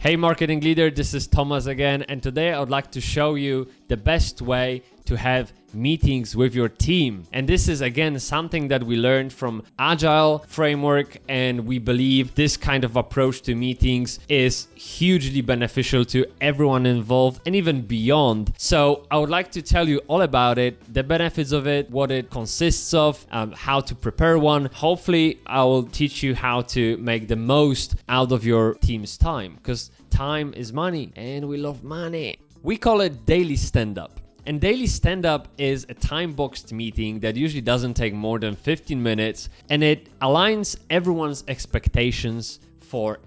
Hey marketing leader, this is Thomas again, and today I would like to show you the best way to have meetings with your team. And this is again something that we learned from agile framework, and we believe this kind of approach to meetings is hugely beneficial to everyone involved and even beyond. So I would like to tell you all about it, the benefits of it, what it consists of, how to prepare one. Hopefully I will teach you how to make the most out of your team's time, because time is money and we love money. We call it daily stand-up. And daily stand-up is a time-boxed meeting that usually doesn't take more than 15 minutes, and it aligns everyone's expectations for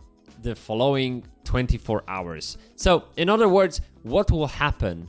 the following 24 hours. So, in other words, what will happen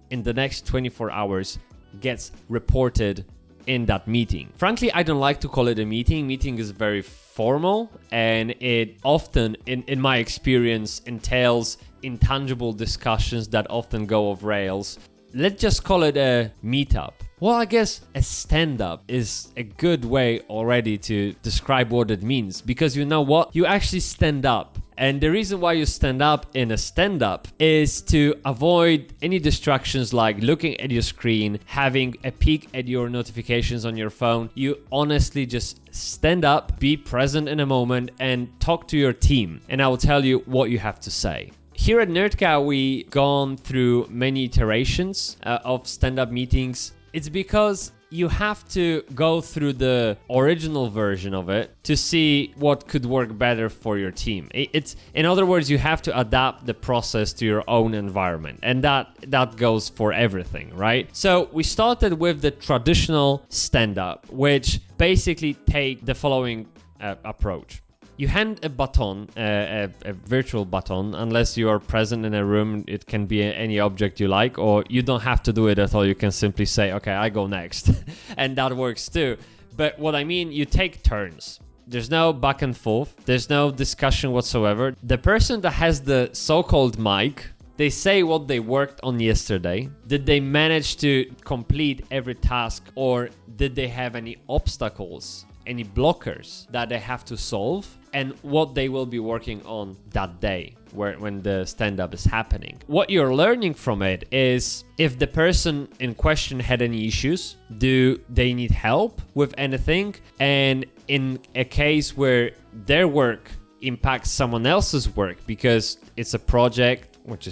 in the next 24 hours gets reported in that meeting. Frankly, I don't like to call it a meeting. Meeting is very formal, and it often, in my experience, entails intangible discussions that often go off rails. Let's just call it a meetup. Well, I guess a stand-up is a good way already to describe what it means, because you know what? You actually stand up. And the reason why you stand up in a stand-up is to avoid any distractions like looking at your screen, having a peek at your notifications on your phone. You honestly just stand up, be present in a moment, and talk to your team. And I will tell you what you have to say. Here at Nerdcow, we've gone through many iterations of stand-up meetings. It's because you have to go through the original version of it to see what could work better for your team. It's, in other words, you have to adapt the process to your own environment, and that goes for everything, right? So we started with the traditional stand-up, which basically take the following approach. You hand a baton, a virtual baton, unless you are present in a room. It can be any object you like, or you don't have to do it at all. You can simply say, okay, I go next. And that works too. But what I mean, you take turns. There's no back and forth. There's no discussion whatsoever. The person that has the so-called mic, they say what they worked on yesterday. Did they manage to complete every task, or did they have any obstacles, any blockers that they have to solve, and what they will be working on that day when the stand-up is happening. What you're learning from it is if the person in question had any issues, do they need help with anything, and in a case where their work impacts someone else's work because it's a project which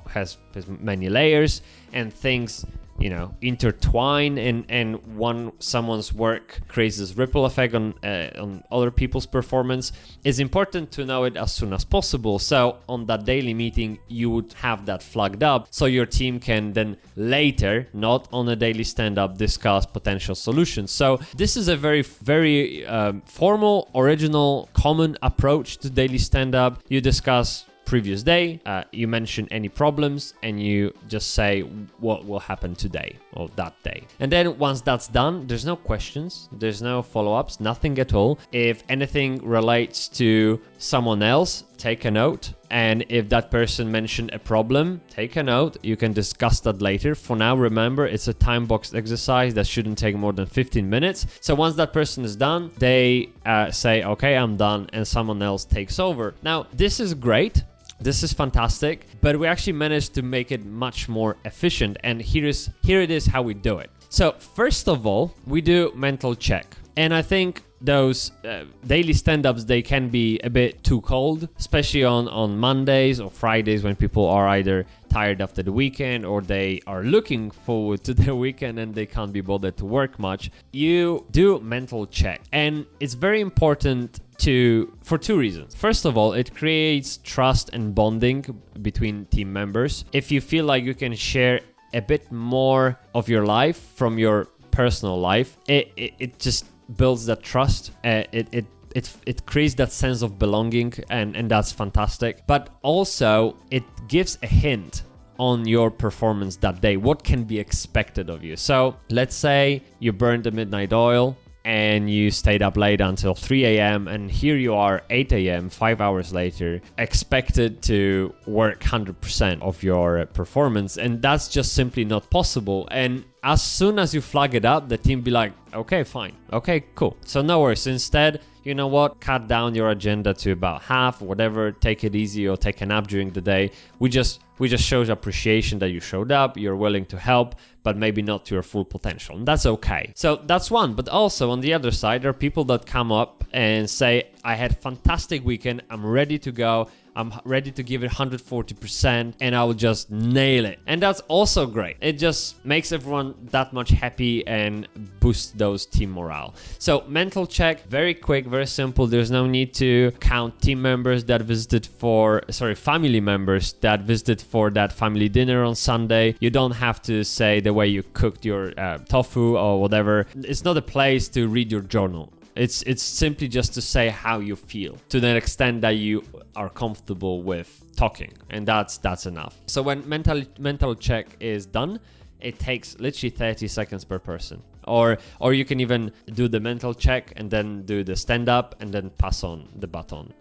has many layers and things intertwine, and someone's work creates this ripple effect on other people's performance. It's important to know it as soon as possible. So on that daily meeting, you would have that flagged up, so your team can then later, not on a daily stand-up, discuss potential solutions. So this is a very, very formal, original, common approach to daily stand-up. You discuss previous day, you mention any problems, and you just say what will happen today or that day. And then once that's done, there's no questions, there's no follow-ups, nothing at all. If anything relates to someone else, take a note. And if that person mentioned a problem, take a note. You can discuss that later. For now, remember, it's a time-boxed exercise that shouldn't take more than 15 minutes. So once that person is done, they say, okay, I'm done, and someone else takes over. Now, this is great. This is fantastic, but we actually managed to make it much more efficient, and here it is how we do it. So first of all, we do mental check, and I think those daily stand-ups, they can be a bit too cold, especially on Mondays or Fridays when people are either tired after the weekend or they are looking forward to the weekend and they can't be bothered to work much. You do mental check, and it's very important for two reasons. First of all, it creates trust and bonding between team members. If you feel like you can share a bit more of your life from your personal life, it just builds that trust. It creates that sense of belonging, and that's fantastic. But also, it gives a hint on your performance that day, what can be expected of you. So let's say you burned the midnight oil and you stayed up late until 3 a.m. and here you are 8 a.m., 5 hours later, expected to work 100% of your performance, and that's just simply not possible. And as soon as you flag it up, the team be like, okay, fine. Okay, cool. So no worries. Instead, you know what? Cut down your agenda to about half, whatever. Take it easy or take a nap during the day. We just showed appreciation that you showed up, you're willing to help, but maybe not to your full potential. And that's okay. So that's one. But also on the other side, there are people that come up and say, I had a fantastic weekend. I'm ready to go. I'm ready to give it 140% and I will just nail it. And that's also great. It just makes everyone that much happy and boosts those team morale. So mental check, very quick, very simple. There's no need to count team members that visited family members that visited for that family dinner on Sunday. You don't have to say the way you cooked your tofu or whatever. It's not a place to read your journal. It's simply just to say how you feel to the extent that you are comfortable with talking, and that's enough. So when mental check is done, it takes literally 30 seconds per person. Or you can even do the mental check and then do the stand up and then pass on the baton.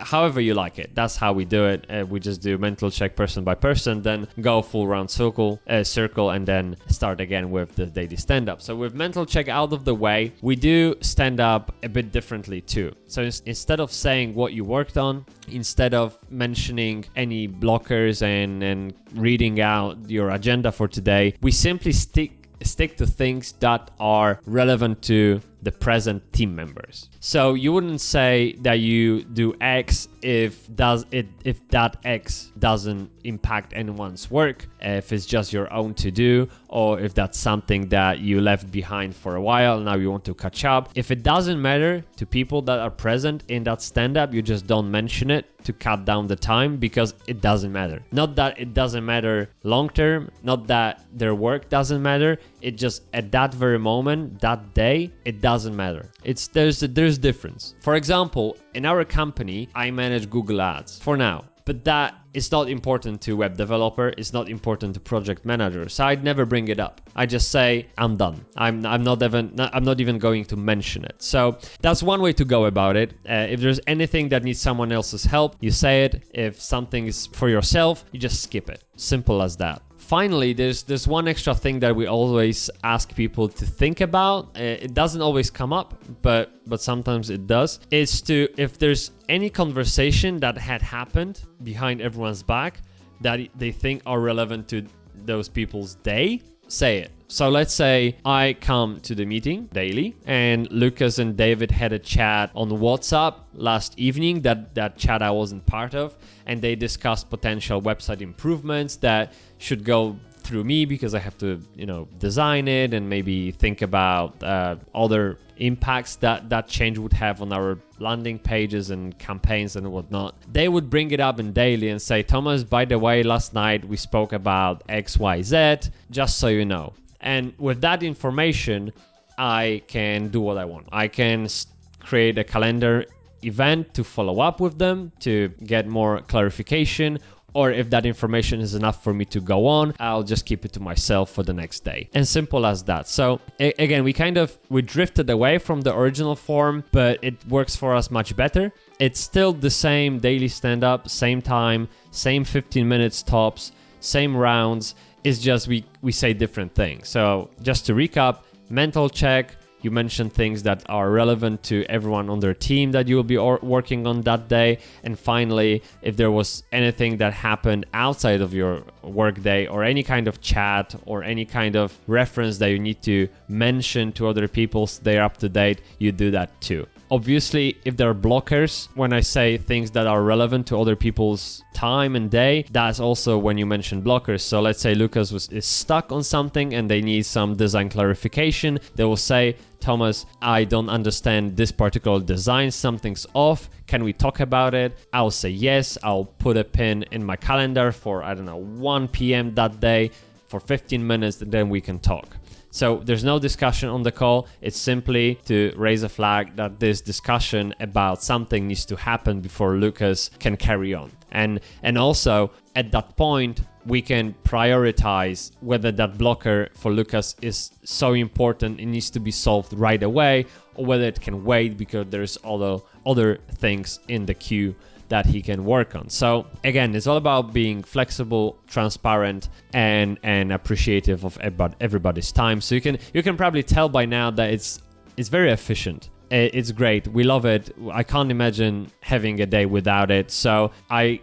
However you like it, that's how we do it. We just do mental check person by person, then go full round circle, and then start again with the daily stand up. So with mental check out of the way, we do stand up a bit differently too. So instead of saying what you worked on, instead of mentioning any blockers and reading out your agenda for today, we simply stick to things that are relevant to the present team members. So you wouldn't say that you do X if that X doesn't impact anyone's work, if it's just your own to do, or if that's something that you left behind for a while, now you want to catch up. If it doesn't matter to people that are present in that stand-up, you just don't mention it to cut down the time because it doesn't matter. Not that it doesn't matter long term, not that their work doesn't matter, it just at that very moment, that day, it doesn't matter. There's difference. For example, in our company, I manage Google Ads for now, but that is not important to web developer. It's not important to project manager. So I'd never bring it up. I just say I'm done. I'm not even going to mention it. So that's one way to go about it. If there's anything that needs someone else's help, you say it. If something is for yourself, you just skip it. Simple as that. Finally, there's one extra thing that we always ask people to think about. It doesn't always come up, but sometimes it does. Is to, if there's any conversation that had happened behind everyone's back that they think are relevant to those people's day, say it. So let's say I come to the meeting daily and Lucas and David had a chat on WhatsApp last evening, that chat I wasn't part of, and they discussed potential website improvements that should go through me because I have to, design it and maybe think about other impacts that change would have on our landing pages and campaigns and whatnot. They would bring it up in daily and say, Thomas, by the way, last night we spoke about XYZ, just so you know. And with that information, I can do what I want. I can create a calendar event to follow up with them, to get more clarification, or if that information is enough for me to go on, I'll just keep it to myself for the next day. And simple as that. So again, we drifted away from the original form, but it works for us much better. It's still the same daily stand-up, same time, same 15 minutes tops, same rounds. It's just we say different things. So just to recap, mental check, you mentioned things that are relevant to everyone on their team that you will be working on that day. And finally, if there was anything that happened outside of your work day or any kind of chat or any kind of reference that you need to mention to other people so they're up to date, you do that too. Obviously, if there are blockers, when I say things that are relevant to other people's time and day, that's also when you mention blockers. So let's say Lucas is stuck on something and they need some design clarification. They will say, Thomas, I don't understand this particular design. Something's off. Can we talk about it? I'll say yes. I'll put a pin in my calendar for, 1 p.m. that day for 15 minutes, and then we can talk. So there's no discussion on the call. It's simply to raise a flag that this discussion about something needs to happen before Lucas can carry on. And also at that point, we can prioritize whether that blocker for Lucas is so important it needs to be solved right away, or whether it can wait because there's other things in the queue that he can work on. So again, it's all about being flexible, transparent, and appreciative of everybody's time. So you can probably tell by now that it's very efficient. It's great. We love it. I can't imagine having a day without it. So I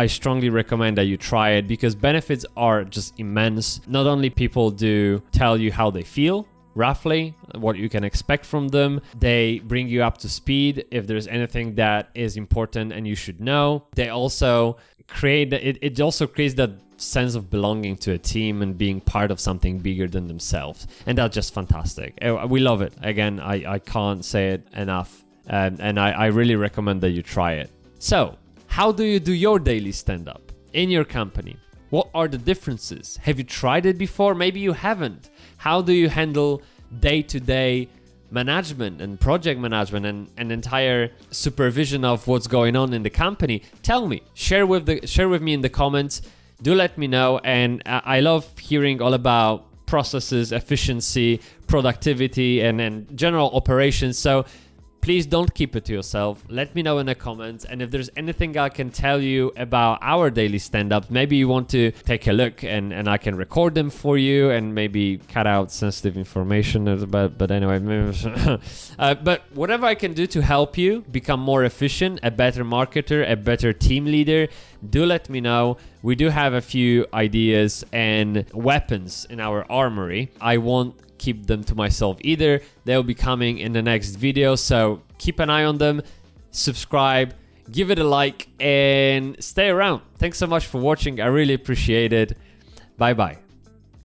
strongly recommend that you try it, because benefits are just immense. Not only people do tell you how they feel, roughly what you can expect from them, they bring you up to speed if there's anything that is important and you should know. They also create it also creates that sense of belonging to a team and being part of something bigger than themselves, and that's just fantastic. We love it. Again, I can't say it enough, and I really recommend that you try it. So how do you do your daily stand-up in your company? What are the differences? Have you tried it before? Maybe you haven't. How do you handle day-to-day management and project management and entire supervision of what's going on in the company? Tell me. Share with me in the comments. Do let me know. And I love hearing all about processes, efficiency, productivity, and general operations. So please don't keep it to yourself. Let me know in the comments. And if there's anything I can tell you about our daily stand-ups, maybe you want to take a look and I can record them for you and maybe cut out sensitive information. But anyway, but whatever I can do to help you become more efficient, a better marketer, a better team leader, do let me know. We do have a few ideas and weapons in our armory. I won't keep them to myself either. They'll be coming in the next video, so keep an eye on them, subscribe, give it a like, and stay around. Thanks so much for watching. I really appreciate it. Bye bye.